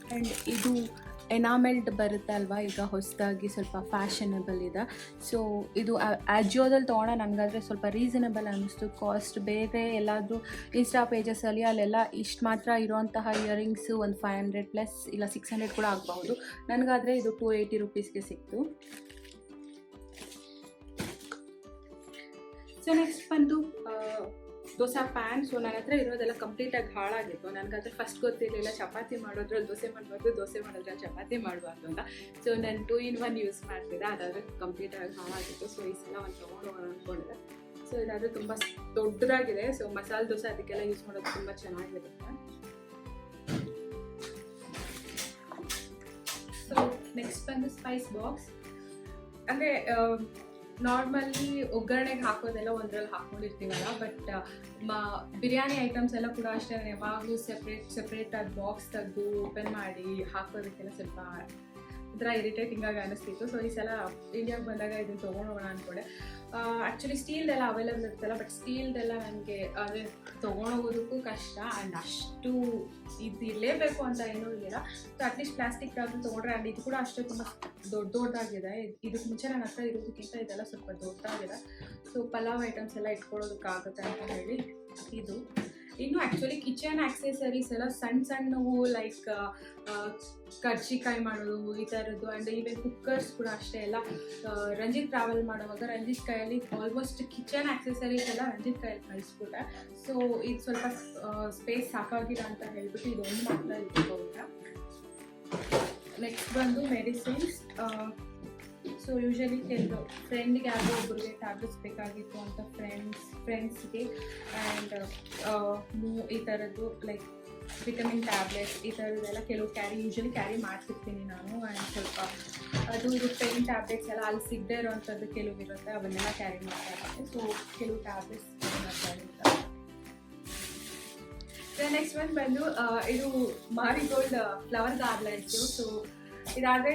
ಆ್ಯಂಡ್ ಇದು ಎನಾಮೆಲ್ಡ್ ಬರುತ್ತೆ ಅಲ್ವಾ, ಈಗ ಹೊಸದಾಗಿ ಸ್ವಲ್ಪ ಫ್ಯಾಷನಬಲ್ ಇದೆ. ಸೊ ಇದು ಆಜಿಯೋದಲ್ಲಿ ತೊಗೊಂಡ ನನಗಾದರೆ ಸ್ವಲ್ಪ ರೀಸನಬಲ್ ಅನ್ನಿಸ್ತು ಕಾಸ್ಟ್. ಬೇರೆ ಎಲ್ಲಾದರೂ ಇನ್ಸ್ಟಾ ಪೇಜಸಲ್ಲಿ ಅಲ್ಲೆಲ್ಲ ಇಷ್ಟು ಮಾತ್ರ ಇರೋಂತಹ ಇಯರಿಂಗ್ಸು ಒಂದು 500+ ಇಲ್ಲ 600 ಕೂಡ ಆಗಬಹುದು. ನನಗಾದರೆ ಇದು 280 ರೂಪೀಸ್ಗೆ ಸಿಕ್ತು. ಸೊ ನೆಕ್ಸ್ಟ್ ಬಂದು ದೋಸೆ ಪ್ಯಾನ್. ಸೊ ನನ್ನ ಹತ್ರ ಇರೋದೆಲ್ಲ ಕಂಪ್ಲೀಟಾಗಿ ಹಾಳಾಗಿತ್ತು. ನನಗಾದ್ರೆ ಫಸ್ಟ್ ಗೊತ್ತಿರಲಿಲ್ಲ ಚಪಾತಿ ಮಾಡೋದ್ರಲ್ಲಿ ದೋಸೆ ಮಾಡಬಾರ್ದು, ದೋಸೆ ಮಾಡೋದ್ರಲ್ಲಿ ಚಪಾತಿ ಮಾಡಬಾರ್ದು ಅಂತ. ಸೊ ನಾನು 2-in-1 ಯೂಸ್ ಮಾಡ್ತಿದ್ದೆ, ಅದಾದರೆ ಕಂಪ್ಲೀಟಾಗಿ ಹಾಳಾಗಿತ್ತು. ಸೊ ಈ ಸಲ ಒಂದು ತೊಗೊಂಡು ಅಂದ್ಕೊಂಡಿದ್ದೆ. ಸೊ ಇದಾದರೆ ತುಂಬ ದೊಡ್ಡದಾಗಿದೆ. ಸೊ ಮಸಾಲೆ ದೋಸೆ ಅದಕ್ಕೆಲ್ಲ ಯೂಸ್ ಮಾಡೋದು ತುಂಬ ಚೆನ್ನಾಗಿರುತ್ತೆ. ಸೊ ನೆಕ್ಸ್ಟ್ ಬಂದು ಸ್ಪೈಸ್ ಬಾಕ್ಸ್. ಅಂದರೆ ನಾರ್ಮಲಿ ಒಗ್ಗರಣೆಗೆ ಹಾಕೋದೆಲ್ಲ ಒಂದ್ರಲ್ಲಿ ಹಾಕ್ಕೊಂಡಿರ್ತೀವಲ್ಲ, ಬಟ್ ಬಿರಿಯಾನಿ ಐಟಮ್ಸ್ ಎಲ್ಲ ಕೂಡ ಅಷ್ಟೇ ಯಾವಾಗಲೂ ಸೆಪ್ರೇಟಾಗಿ ಬಾಕ್ಸ್ ತೆಗೆದು ಓಪನ್ ಮಾಡಿ ಹಾಕೋದಕ್ಕೆಲ್ಲ ಸ್ವಲ್ಪ ಒಂಥರ ಇರಿಟೇಟಿಂಗ್ ಆಗಿ ಅನಿಸ್ತಿತ್ತು. ಸೊ ಈ ಸಲ ಇಂಡಿಯಾಗೆ ಬಂದಾಗ ಇದನ್ನು ತೊಗೊಂಡೋಗೋಣ ಅಂದ್ಕೊಂಡೆ. ಆ್ಯಕ್ಚುಲಿ ಸ್ಟೀಲ್ದೆಲ್ಲ ಅವೈಲೇಬಲ್ ಇರುತ್ತಲ್ಲ, ಬಟ್ ಸ್ಟೀಲ್ದೆಲ್ಲ ನನಗೆ ಅದೇ ತೊಗೊಂಡೋಗೋದಕ್ಕೂ ಕಷ್ಟ ಆ್ಯಂಡ್ ಅಷ್ಟು ಇದು ಇರಲೇಬೇಕು ಅಂತ ಏನೂ ಇಲ್ಲ. ಸೊ ಅಟ್ಲೀಸ್ಟ್ ಪ್ಲಾಸ್ಟಿಕ್ ಯಾವುದು ತೊಗೊಂಡ್ರೆ, ಆ್ಯಂಡ್ ಇದು ಕೂಡ ಅಷ್ಟೇ ತುಂಬ ದೊಡ್ಡದಾಗಿದೆ. ಇದಕ್ಕೆ ಮುಂಚೆ ನನ್ನ ಹತ್ರ ಇರೋದಕ್ಕಿಂತ ಇದೆಲ್ಲ ಸ್ವಲ್ಪ ದೊಡ್ಡದಾಗಿದೆ. ಸೊ ಪಲಾವ್ ಐಟಮ್ಸ್ ಎಲ್ಲ ಇಟ್ಕೊಳ್ಳೋದಕ್ಕಾಗುತ್ತೆ ಅಂತ ಹೇಳಿ ಇದು. ಇನ್ನು ಆ್ಯಕ್ಚುಲಿ ಕಿಚನ್ ಆಕ್ಸೆಸರೀಸ್ ಎಲ್ಲ ಸಣ್ಣವು ಲೈಕ್ ಕರ್ಜಿಕಾಯಿ ಮಾಡೋದು ಈ ಥರದ್ದು, ಆ್ಯಂಡ್ ಈವನ್ ಕುಕ್ಕರ್ಸ್ ಕೂಡ ಅಷ್ಟೇ ಎಲ್ಲ ರಂಜಿತ್ ಟ್ರಾವೆಲ್ ಮಾಡುವಾಗ ರಂಜಿತ್ ಕೈಯಲ್ಲಿ ಆಲ್ಮೋಸ್ಟ್ ಕಿಚನ್ ಆಕ್ಸೆಸರೀಸ್ ಎಲ್ಲ ರಂಜಿತ್ ಕೈಯಲ್ಲಿ ಕಳಿಸ್ಬಿಟ್ಟೆ. ಸೊ ಇದು ಸ್ವಲ್ಪ ಸ್ಪೇಸ್ ಸಾಕಾಗಿಲ್ಲ ಅಂತ ಹೇಳ್ಬಿಟ್ಟು ಇದೊಂದು ಮಾತ್ರ ಇಟ್ಕೊಂಡೆ. ನೆಕ್ಸ್ಟ್ ಬಂದು ಮೆಡಿಸಿನ್ಸ್. ಸೊ ಯೂಶಲಿ ಕೆಲವು ಫ್ರೆಂಡ್ಗೆ ಯಾವುದೋ ಒಬ್ಬರಿಗೆ ಟ್ಯಾಬ್ಲೆಟ್ಸ್ ಬೇಕಾಗಿತ್ತು ಅಂತ ಫ್ರೆಂಡ್ಸ್ಗೆ ಆ್ಯಂಡ್ ಈ ಥರದ್ದು ಲೈಕ್ ವಿಟಮಿನ್ ಟ್ಯಾಬ್ಲೆಟ್ಸ್ ಈ ಥರದ್ದೆಲ್ಲ ಕೆಲವು ಯೂಶಲಿ ಕ್ಯಾರಿ ಮಾಡ್ತಿರ್ತೀನಿ ನಾನು. ಆ್ಯಂಡ್ ಸ್ವಲ್ಪ ಅದು ಇದು ಪೇನ್ ಟ್ಯಾಬ್ಲೆಟ್ಸ್ ಎಲ್ಲ ಅಲ್ಲಿ ಸಿಗದೆ ಇರೋವಂಥದ್ದು ಕೆಲವು ಇರುತ್ತೆ, ಅವನ್ನೆಲ್ಲ ಕ್ಯಾರಿ ಮಾಡ್ತಾ ಇರುತ್ತೆ. ಸೊ ಕೆಲವು ಟ್ಯಾಬ್ಲೆಟ್ಸ್ ಮಾಡ್ತಾ ಇರುತ್ತೆ. ನೆಕ್ಸ್ಟ್ ಒಂದು ಬಂದು ಇದು ಮಾರಿಗೋಲ್ಡ್ ಫ್ಲವರ್ ಗಾರ್ಲೆಂಡ್ಸು. ಸೊ ಇದಾದರೆ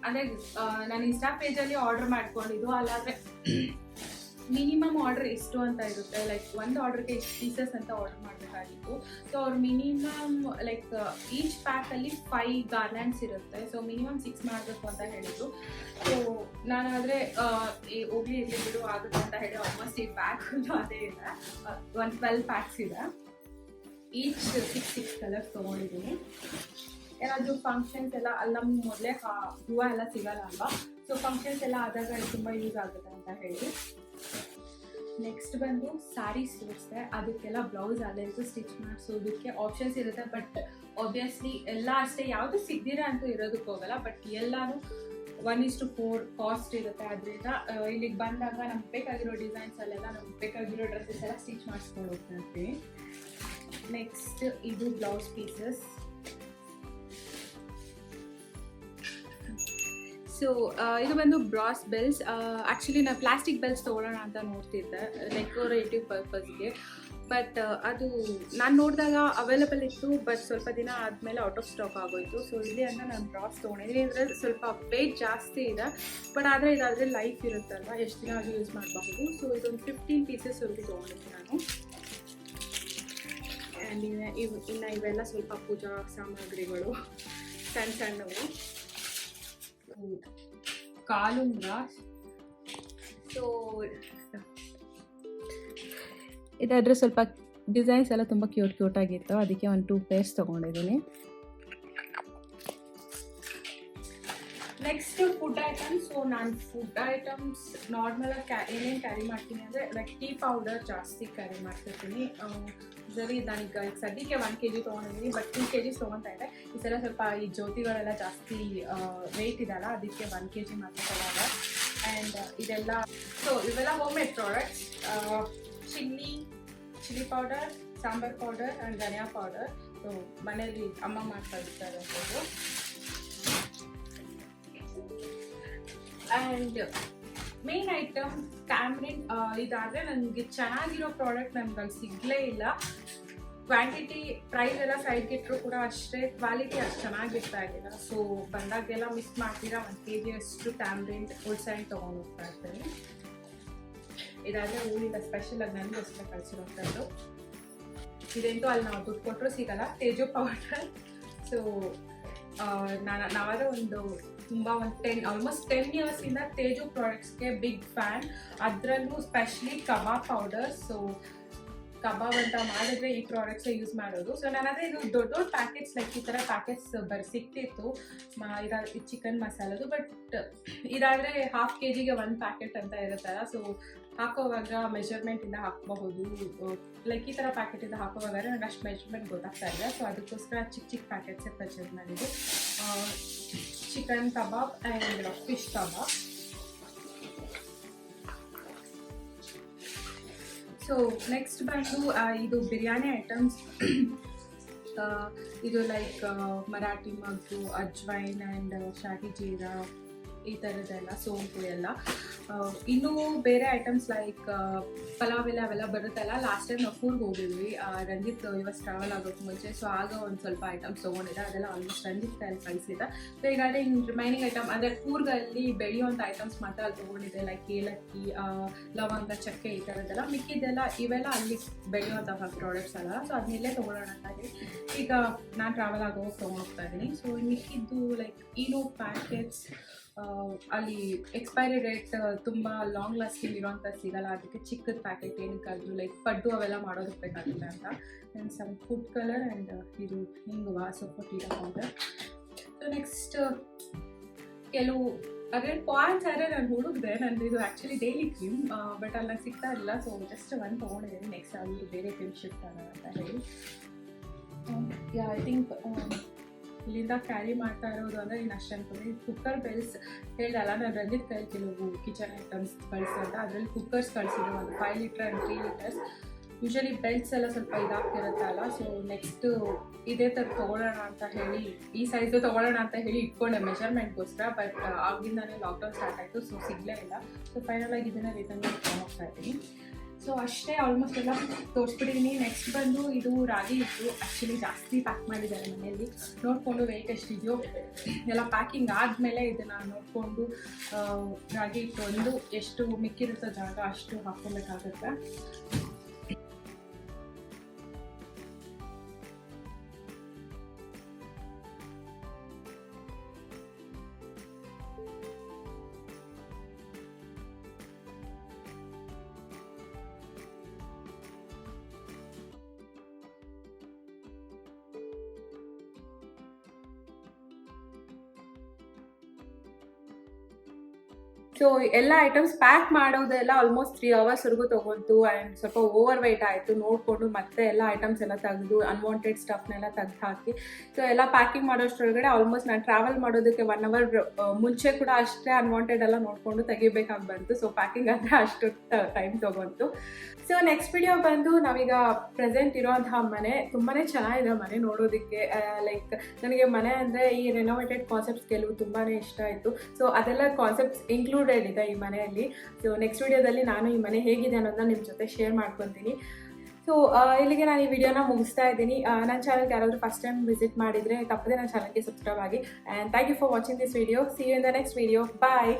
ಅಂದರೆ ನಾನು ಇನ್ಸ್ಟಾ ಪೇಜಲ್ಲಿ ಆರ್ಡರ್ ಮಾಡ್ಕೊಂಡಿದ್ದು. ಅಲ್ಲಾದರೆ ಮಿನಿಮಮ್ ಆರ್ಡರ್ ಎಷ್ಟು ಅಂತ ಇರುತ್ತೆ, ಲೈಕ್ ಒಂದು ಆರ್ಡರ್ಗೆ ಎಷ್ಟು ಪೀಸಸ್ ಅಂತ ಆರ್ಡರ್ ಮಾಡಬೇಕಾಗಿತ್ತು. ಸೊ ಅವ್ರು ಮಿನಿಮಮ್ ಲೈಕ್ ಈಚ್ ಪ್ಯಾಕಲ್ಲಿ 5 ಗಾರ್ಲ್ಯಾಂಡ್ಸ್ ಇರುತ್ತೆ. ಸೊ ಮಿನಿಮಮ್ 6 ಮಾಡಬೇಕು ಅಂತ ಹೇಳಿದ್ರು. ಸೊ ನಾನಾದರೆ ಹೋಗ್ಲಿ ಇರಲಿ ಬಿಡು ಆಗುತ್ತೆ ಅಂತ ಹೇಳಿ ಆಲ್ಮೋಸ್ಟ್ ಈ ಪ್ಯಾಕ್ ಅದೇ ಇದೆ, 12 ಪ್ಯಾಕ್ಸ್ ಇದೆ. ಈಚ್ 6 ಕಲರ್ಸ್ ತೊಗೊಂಡಿದ್ದೀನಿ. ಏನಾದರೂ ಫಂಕ್ಷನ್ಸ್ ಎಲ್ಲ ಅಲ್ಲಿ ನಮ್ಗೆ ಮೊದಲೇ ಹೂವು ಎಲ್ಲ ಸಿಗಲ್ಲ ಅಲ್ವಾ. ಸೊ ಫಂಕ್ಷನ್ಸ್ ಎಲ್ಲ ಆದಾಗ ತುಂಬ ಯೂಸ್ ಆಗುತ್ತೆ ಅಂತ ಹೇಳಿ. ನೆಕ್ಸ್ಟ್ ಬಂದು ಸ್ಯಾರಿ ಸೂಟ್ಸ್, ಅದಕ್ಕೆಲ್ಲ ಬ್ಲೌಸ್ ಅಲ್ಲೆಂತೂ ಸ್ಟಿಚ್ ಮಾಡಿಸೋದಕ್ಕೆ ಆಪ್ಷನ್ಸ್ ಇರುತ್ತೆ. ಬಟ್ ಆಬ್ವಿಯಸ್ಲಿ ಎಲ್ಲ ಅಷ್ಟೇ ಯಾವುದು ಸಿಗ್ದಿರ ಅಂತೂ ಇರೋದಕ್ಕೆ ಹೋಗಲ್ಲ. ಬಟ್ ಎಲ್ಲನೂ 1:4 ಕಾಸ್ಟ್ ಇರುತ್ತೆ. ಅದರಿಂದ ಇಲ್ಲಿಗೆ ಬಂದಾಗ ನಮ್ಗೆ ಬೇಕಾಗಿರೋ ಡಿಸೈನ್ಸಲ್ಲೆಲ್ಲ ನಮ್ಗೆ ಬೇಕಾಗಿರೋ ಡ್ರೆಸ್ಸಸ್ ಎಲ್ಲ ಸ್ಟಿಚ್ ಮಾಡಿಸ್ಕೊಂಡು ಹೋಗ್ತಾ ಇರ್ತೀವಿ. ನೆಕ್ಸ್ಟ್ ಇದು ಬ್ಲೌಸ್ ಪೀಸಸ್. ಸೊ ಇದು ಬಂದು ಬ್ರಾಸ್ ಬೆಲ್ಸ್. ಆ್ಯಕ್ಚುಲಿ ನಾನು ಪ್ಲಾಸ್ಟಿಕ್ ಬೆಲ್ಸ್ ತೊಗೊಳ್ಳೋಣ ಅಂತ ನೋಡ್ತಿದ್ದೆ ಡೆಕೋರೇಟಿವ್ ಪರ್ಪಸ್ಗೆ, ಬಟ್ ಅದು ನಾನು ನೋಡಿದಾಗ ಅವೈಲೇಬಲ್ ಇತ್ತು, ಬಟ್ ಸ್ವಲ್ಪ ದಿನ ಆದಮೇಲೆ ಔಟ್ ಆಫ್ ಸ್ಟಾಕ್ ಆಗೋಯಿತು. ಸೊ ಇಲ್ಲಿ ಅಂತ ನಾನು ಬ್ರಾಸ್ ತೊಗೊಂಡಿದ್ದೀನಿ. ಇದರಲ್ಲಿ ಸ್ವಲ್ಪ ವೆಯ್ಟ್ ಜಾಸ್ತಿ ಇದೆ, ಬಟ್ ಆದರೆ ಇದಾದರೆ ಲೈಫ್ ಇರುತ್ತಲ್ವ, ಎಷ್ಟು ದಿನ ಆದರೂ ಯೂಸ್ ಮಾಡಬಹುದು. ಸೊ ಇದೊಂದು 15 ಪೀಸಸ್ವರೆಗೂ ತೊಗೊಂಡಿದ್ದೀನಿ ನಾನು. ಆ್ಯಂಡ್ ಇನ್ನು ಇವೆಲ್ಲ ಸ್ವಲ್ಪ ಪೂಜಾ ಸಾಮಗ್ರಿಗಳು ಸಣ್ಣ ಸಣ್ಣವು. ಕಾಲುಂಗ್ರ. ಸೊ ಇದಾದರೆ ಸ್ವಲ್ಪ ಡಿಸೈನ್ಸ್ ಎಲ್ಲ ತುಂಬ ಕ್ಯೂಟಾಗಿತ್ತು, ಅದಕ್ಕೆ ಒಂದು 2 ಪೇರ್ಸ್ ತೊಗೊಂಡಿದ್ದೀನಿ. Next food items. ಸೊ ನಾನು ಫುಡ್ ಐಟಮ್ಸ್ ನಾರ್ಮಲಾಗಿ ಏನೇನು ಕ್ಯಾರಿ ಮಾಡ್ತೀನಿ ಅಂದರೆ ಲೈಕ್ ಟೀ ಪೌಡರ್ ಜಾಸ್ತಿ ಕ್ಯಾರಿ ಮಾಡ್ತಿರ್ತೀನಿ. ಸರಿ ನನಗೆ ಈಗ ಸದ್ಯಕ್ಕೆ 1 kg ತೊಗೊಂಡಿದ್ದೀನಿ, ಬಟ್ 2 kg ತೊಗೊತಾ ಇದೆ. ಈ ಸಲ ಸ್ವಲ್ಪ ಈ ಜ್ಯೋತಿಗಳೆಲ್ಲ ಜಾಸ್ತಿ ವೆಯ್ಟ್ ಇದಲ್ಲ, ಅದಕ್ಕೆ 1 kg ಮಾತ್ರ ತಗೊಂಡೆ. ಆ್ಯಂಡ್ ಇದೆಲ್ಲ ಇವೆಲ್ಲ home made products. Chilli powder, sambar powder and dhaniya powder. So ಮನೇಲಿ ಅಮ್ಮ ಮಾಡ್ತಾ ಇರ್ತಾರೆ ಅದು. And main item tamarind. ಇದಾದರೆ ನನಗೆ ಚೆನ್ನಾಗಿರೋ ಪ್ರಾಡಕ್ಟ್ ನನಗೆ ಸಿಗಲೇ ಇಲ್ಲ. ಕ್ವಾಂಟಿಟಿ ಪ್ರೈಸ್ ಎಲ್ಲ ಸೈಡ್ಗೆ ಇಟ್ಟರು ಕೂಡ ಅಷ್ಟೇ ಕ್ವಾಲಿಟಿ ಅಷ್ಟು ಚೆನ್ನಾಗಿರ್ತಾ ಇರಲಿಲ್ಲ. ಸೊ ಬಂದಾಗೆಲ್ಲ ಮಿಸ್ ಮಾಡ್ತೀರಾ 1 kg ಅಷ್ಟು ಟ್ಯಾಮ್ರಿನ್ ವುಡ್ ಸ್ಯಾಂಡ್ ತೊಗೊಂಡು ಹೋಗ್ತಾ ಇರ್ತೀನಿ. ಇದಾದರೆ ಊರಿಂದ ಸ್ಪೆಷಲಾಗಿ ನನಗೋಸ್ಕರ ಕಳಿಸಿರೋಂಥದ್ದು. ಇದಂತೂ ಅಲ್ಲಿ ನಾವು ದುಡ್ಡು ಕೊಟ್ಟರು ಸಿಗಲ್ಲ, ತೇಜು ಪೌಡರ್. ಸೊ ನಾವಾದರೆ ಆಲ್ಮೋಸ್ಟ್ 10 ಇಯರ್ಸಿಂದ ತೇಜು ಪ್ರಾಡಕ್ಟ್ಸ್ಗೆ ಬಿಗ್ ಫ್ಯಾನ್. ಅದರಲ್ಲೂ specially kebab powder. So kebab ಅಂತ ಮಾಡಿದ್ರೆ ಈ ಪ್ರಾಡಕ್ಟ್ಸೇ ಯೂಸ್ ಮಾಡೋದು. ಸೊ ನಾನಾದರೆ ಇದು ದೊಡ್ಡ ಪ್ಯಾಕೆಟ್ಸ್ ಲೈಕ್ ಈ ಥರ ಪ್ಯಾಕೆಟ್ಸ್ ಸಿಕ್ತಿತ್ತು ಇದು ಚಿಕನ್ ಮಸಾಲದು. ಬಟ್ ಇದಾದರೆ 1/2 kgಗೆ 1 ಪ್ಯಾಕೆಟ್ ಅಂತ ಇರುತ್ತಲ್ಲ. ಸೊ ಹಾಕೋವಾಗ ಮೆಜರ್ಮೆಂಟಿಂದ ಹಾಕಬಹುದು. ಲೈಕ್ ಈ ಥರ ಪ್ಯಾಕೆಟಿಂದ ಹಾಕೋವಾಗಾದ್ರೆ ನನಗೆ ಅಷ್ಟು ಮೆಜರ್ಮೆಂಟ್ ಗೊತ್ತಾಗ್ತಾ ಇದೆ. ಸೊ ಅದಕ್ಕೋಸ್ಕರ ಚಿಕ್ಕ ಪ್ಯಾಕೆಟ್ಸೇ ಪರ್ಚೇಸ್ ಮಾಡಿದ್ದು. Chicken kebab and fish kebab. So next ಬಂದು ಇದು ಬಿರಿಯಾನಿ ಐಟಮ್ಸ್. ಇದು ಲೈಕ್ ಮರಾಠಿ ಮಗ್ಗು, ಅಜ್ವೈನ್ ಆ್ಯಂಡ್ ಶಾಹಿ ಜೀರಾ, ಈ ಥರದ್ದೆಲ್ಲ, ಸೋಂಪು ಎಲ್ಲ. ಇನ್ನೂ ಬೇರೆ ಐಟಮ್ಸ್ ಲೈಕ್ ಪಲಾವ್ ಎಲ್ಲ ಅವೆಲ್ಲ ಬರುತ್ತಲ್ಲ. ಲಾಸ್ಟ್ ಟೈಮ್ ನಾವು ಕೂರ್ಗೆ ಹೋಗಿದ್ವಿ ರಂಜಿತ್ ಇವತ್ತು ಟ್ರಾವೆಲ್ ಆಗೋಕ್ಕೆ ಮುಂಚೆ. ಸೊ ಆಗ ಒಂದು ಸ್ವಲ್ಪ ಐಟಮ್ಸ್ ತೊಗೊಂಡಿದ್ದೆ, ಅದೆಲ್ಲ ಆಲ್ಮೋಸ್ಟ್ ರಂಜಿತ್ ಕೈಯಲ್ಲಿ ಕಳಿಸಿದ್ದೆ. ಸೊ ಈಗಾಗಲೇ ಇನ್ನು ರಿಮೈನಿಂಗ್ ಐಟಮ್ ಅಂದರೆ ಕೂರ್ಗಲ್ಲಿ ಬೆಳೆಯುವಂಥ ಐಟಮ್ಸ್ ಮಾತ್ರ ಅಲ್ಲಿ ತೊಗೊಂಡಿದ್ದೆ, ಲೈಕ್ ಏಲಕ್ಕಿ, ಲವಂಗ, ಚಕ್ಕೆ, ಈ ಥರದ್ದೆಲ್ಲ. ಮಿಕ್ಕಿದ್ದೆಲ್ಲ ಇವೆಲ್ಲ ಅಲ್ಲಿ ಬೆಳೆಯುವಂತಹ ಪ್ರಾಡಕ್ಟ್ಸ್ ಅಲ್ಲ. ಸೊ ಅದನ್ನೆಲ್ಲೇ ತೊಗೊಳ್ಳೋಣ ಅಂತ ಹೇಳಿ ಈಗ ನಾನು ಟ್ರಾವೆಲ್ ಆಗೋವಾಗ ತೊಗೊಂಡೋಗ್ತಾ ಇದ್ದೀನಿ. ಸೊ ಮಿಕ್ಕಿದ್ದು ಲೈಕ್ ಈನೋ ಪ್ಯಾಕೆಟ್ಸ್, ಅಲ್ಲಿ ಎಕ್ಸ್ಪೈರಿ ಡೇಟ್ ತುಂಬ ಲಾಂಗ್ ಲಾಸ್ಟಿಂಗ್ ಇರೋಂಥ ಸಿಗಲ್ಲ, ಅದಕ್ಕೆ ಚಿಕ್ಕದ ಪ್ಯಾಕೆಟ್ ಏನಕ್ಕಾದ್ರು ಲೈಕ್ ಪಡ್ಡು ಅವೆಲ್ಲ ಮಾಡೋದಕ್ಕೆ ಬೇಕಾಗುತ್ತೆ ಅಂತ. And some food colour and ಇದು ಹಿಂಗುವ ಸೊಪ್ಪು ಟೀ ಪೌಡರ್. ಸೊ ನೆಕ್ಸ್ಟ್ ಕೆಲವು ಅದೇ ಪಾಯಿಂಟ್ಸ್ ಆದರೆ ನಾನು ಹುಡುಕಿದೆ. ನಂದು ಇದು ಆ್ಯಕ್ಚುಲಿ ಡೈಲಿ ಕ್ರೀಮ್, ಬಟ್ ಅಲ್ಲಿ ನಂಗೆ ಸಿಗ್ತಾ ಇಲ್ಲ. ಸೊ ಜಸ್ಟ್ 1 ತೊಗೊಂಡಿದ್ದೀನಿ. ನೆಕ್ಸ್ಟ್ ಅಲ್ಲಿ ಬೇರೆ ಕ್ರೀಮ್ ಶಿಫ್ಟ್ ಆಗೋಣ ಅಂತ ಹೇಳಿ. ಐ ಥಿಂಕ್ ಇಲ್ಲಿಂದ ಕ್ಯಾರಿ ಮಾಡ್ತಾ ಇರೋದು ಅಂದರೆ ಇನ್ನು ಅಷ್ಟು ಅನ್ಕೊಂಡೆ. ಕುಕ್ಕರ್ ಬೆಲ್ಸ್ ಹೇಳ್ದಲ್ಲ, ನಾನು ರಂಜಿತ್ ಕೈಲಿ ಕೆಲವು ಕಿಚನ್ ಐಟಮ್ಸ್ ಕಳಿಸೋದ, ಅದರಲ್ಲಿ ಕುಕ್ಕರ್ಸ್ ಕಳಿಸಿದ್ರು, ಒಂದು 5 litre and 3 litres. Usually belts ಎಲ್ಲ ಸ್ವಲ್ಪ ಇದಾಗ್ತಿರುತ್ತಲ್ಲ. ಸೊ ನೆಕ್ಸ್ಟು ಇದೇ ಥರ ತೊಗೊಳ್ಳೋಣ ಅಂತ ಹೇಳಿ, ಈ ಸೈಜು ತೊಗೊಳ್ಳೋಣ ಅಂತ ಹೇಳಿ ಇಟ್ಕೊಂಡೆ ಮೆಜರ್ಮೆಂಟ್ಗೋಸ್ಕರ. ಬಟ್ ಆಗಿಂದಾನೇ ಲಾಕ್ಡೌನ್ ಸ್ಟಾರ್ಟ್ ಆಯಿತು, ಸೊ ಸಿಗಲೇ ಇಲ್ಲ. ಸೊ ಫೈನಲಾಗಿ ಇದನ್ನು ರಿಟರ್ನ್ ಹೋಗ್ತಾ ಇದ್ದೀನಿ. ಸೊ ಅಷ್ಟೇ, ಆಲ್ಮೋಸ್ಟ್ ಎಲ್ಲ ತೋರಿಸ್ಬಿಟ್ಟಿದ್ದೀನಿ. ನೆಕ್ಸ್ಟ್ ಬಂದು ಇದು ರಾಗಿ ಹಿಟ್ಟು. ಆ್ಯಕ್ಚುಲಿ ಜಾಸ್ತಿ ಪ್ಯಾಕ್ ಮಾಡಿದ್ದಾರೆ ಮನೆಯಲ್ಲಿ, ನೋಡಿಕೊಂಡು ವೆಯ್ಟ್ ಎಷ್ಟಿದೆಯೋ ಎಲ್ಲ ಪ್ಯಾಕಿಂಗ್ ಆದಮೇಲೆ ಇದನ್ನು ನೋಡಿಕೊಂಡು ರಾಗಿ ಹಿಟ್ಟು ಒಂದು ಎಷ್ಟು ಮಿಕ್ಕಿರುತ್ತೋ ಜಾಗ ಅಷ್ಟು ಹಾಕ್ಕೊಬೇಕಾಗುತ್ತೆ. ಸೊ ಎಲ್ಲ ಐಟಮ್ಸ್ ಪ್ಯಾಕ್ ಮಾಡೋದೆಲ್ಲ ಆಲ್ಮೋಸ್ಟ್ 3 ಅವರ್ಸ್ವರೆಗೂ ತೊಗೊಂತು. ಆ್ಯಂಡ್ ಸ್ವಲ್ಪ ಓವರ್ ವೆಯ್ಟ್ ಆಯಿತು. ನೋಡಿಕೊಂಡು ಮತ್ತೆ ಎಲ್ಲ ಐಟಮ್ಸ್ ಎಲ್ಲ ತೆಗೆದು ಅನ್ವಾಂಟೆಡ್ ಸ್ಟಫ್ನೆಲ್ಲ ತೆಗೆದು ಹಾಕಿ, ಸೊ ಎಲ್ಲ ಪ್ಯಾಕಿಂಗ್ ಮಾಡೋಷ್ಟರೊಳಗಡೆ ಆಲ್ಮೋಸ್ಟ್ ನಾನು ಟ್ರಾವೆಲ್ ಮಾಡೋದಕ್ಕೆ 1 ಅವರ್ ಮುಂಚೆ ಕೂಡ ಅಷ್ಟೇ ಅನ್ವಾಂಟೆಡ್ ಎಲ್ಲ ನೋಡಿಕೊಂಡು ತೆಗಿಬೇಕಾಗಿ ಬಂತು. ಸೊ ಪ್ಯಾಕಿಂಗ್ ಅಂದರೆ ಅಷ್ಟು ಟೈಮ್ ತೊಗೊಂತು. ಸೊ ನೆಕ್ಸ್ಟ್ ವಿಡಿಯೋ ಬಂದು ನಾವೀಗ ಪ್ರೆಸೆಂಟ್ ಇರೋಂತಹ ಮನೆ ತುಂಬಾ ಚೆನ್ನಾಗಿದೆ ಮನೆ ನೋಡೋದಕ್ಕೆ. ಲೈಕ್ ನನಗೆ ಮನೆ ಅಂದರೆ ಈ ರೆನೋವೇಟೆಡ್ ಕಾನ್ಸೆಪ್ಟ್ಸ್ ಕೆಲವು ತುಂಬಾ ಇಷ್ಟ ಆಯಿತು. ಸೊ ಅದೆಲ್ಲ ಕಾನ್ಸೆಪ್ಟ್ಸ್ ಇನ್ಕ್ಲೂಡೆಡ್ ಇದೆ ಈ ಮನೆಯಲ್ಲಿ. ಸೊ ನೆಕ್ಸ್ಟ್ ವಿಡಿಯೋದಲ್ಲಿ ನಾನು ಈ ಮನೆ ಹೇಗಿದೆ ಅನ್ನೋದನ್ನ ನಿಮ್ಮ ಜೊತೆ ಶೇರ್ ಮಾಡ್ಕೊತೀನಿ. ಸೊ ಇಲ್ಲಿಗೆ ನಾನು ಈ ವಿಡಿಯೋನ ಮುಗಿಸ್ತಾ ಇದ್ದೀನಿ. ನನ್ನ ಚಾನಲ್ಗೆ ಯಾರಾದರೂ ಫಸ್ಟ್ ಟೈಮ್ ವಿಸಿಟ್ ಮಾಡಿದರೆ ತಪ್ಪದೆ ನನ್ನ ಚಾನಲ್ಗೆ ಸಬ್ಸ್ಕ್ರೈಬ್ ಆಗಿ. And thank you for watching this video. See you in the next video. Bye.